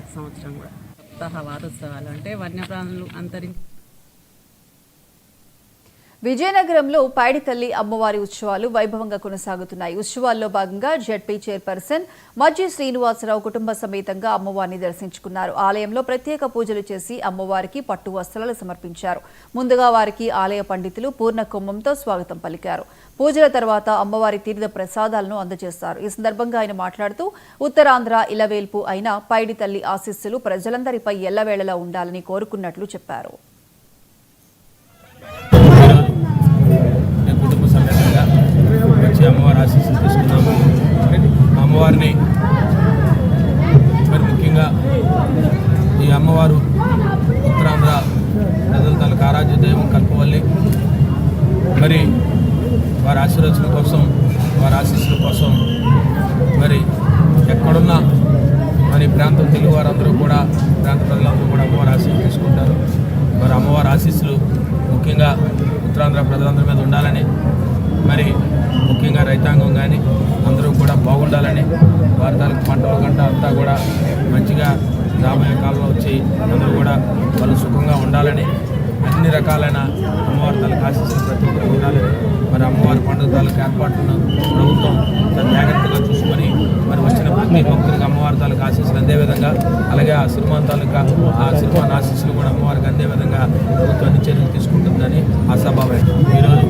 ప్రతి సంవత్సరం కూడా. సప్తాహ వారోత్సవాలు అంటే వన్యప్రాణులు విజయనగరంలో పైడితల్లి అమ్మవారి ఉత్సవాలు వైభవంగా కొనసాగుతున్నాయి. ఉత్సవాల్లో భాగంగా జెడ్పీ చైర్పర్సన్ మజ్జి శ్రీనివాసరావు కుటుంబ సమేతంగా అమ్మవారిని దర్శించుకున్నారు. ఆలయంలో ప్రత్యేక పూజలు చేసి అమ్మవారికి పట్టు వస్త్రాలు సమర్పించారు. ముందుగా వారికి ఆలయ పండితులు పూర్ణ కుంభంతో స్వాగతం పలికారు. పూజల తర్వాత అమ్మవారి తీర్థ ప్రసాదాలను అందజేస్తారు. ఈ సందర్భంగా ఆయన మాట్లాడుతూ ఉత్తరాంధ్ర ఇలవేల్పు అయిన పైడితల్లి ఆశీస్సులు ప్రజలందరిపై ఎల్లవేళలా ఉండాలని కోరుకున్నట్లు చెప్పారు. అమ్మవారి ఆశీస్సులు తీసుకున్నాము. అమ్మవారిని మరి ముఖ్యంగా ఈ అమ్మవారు ఉత్తరాంధ్ర ప్రజల తాలూకు ఆరాధ్య దైవం కల్పవల్లి. మరి వారి ఆశీర్వచన కోసం, వారి ఆశీస్సుల కోసం మరి ఎక్కడున్నా మరి ప్రాంతం తెలుగు వారందరూ కూడా, ప్రాంత ప్రజలందరూ కూడా అమ్మవారి ఆశీస్సులు తీసుకుంటారు. మరి అమ్మవారి ఆశీస్సులు ముఖ్యంగా ఉత్తరాంధ్ర ప్రజలందరి మీద ఉండాలని, మరి ముఖ్యంగా రైతాంగం కానీ అందరూ కూడా బాగుండాలని, వారి తాలూకు పంటల గంట అంతా కూడా మంచిగా రాబోయే కాలంలో వచ్చి అందరూ కూడా వాళ్ళు సుఖంగా ఉండాలని, అన్ని రకాలైన అమ్మవారి తాలూకు ఆశీస్సులు ప్రతి ఒక్కరు ఉండాలని, మరి అమ్మవారి పండుగ తాలూకు ఏర్పాట్లను ప్రభుత్వం జాగ్రత్తగా చూసుకొని మరి వచ్చిన ప్రతి భక్తులకు అమ్మవారి తాలూకు ఆశీస్సులు అందే విధంగా, అలాగే ఆ సినిమాన్ తాలూకా ఆ సినిమాన్ ఆశీస్సులు కూడా అమ్మవారికి అందే విధంగా ప్రభుత్వం అన్ని చర్యలు తీసుకుంటుందని ఆశాభావం. ఈరోజు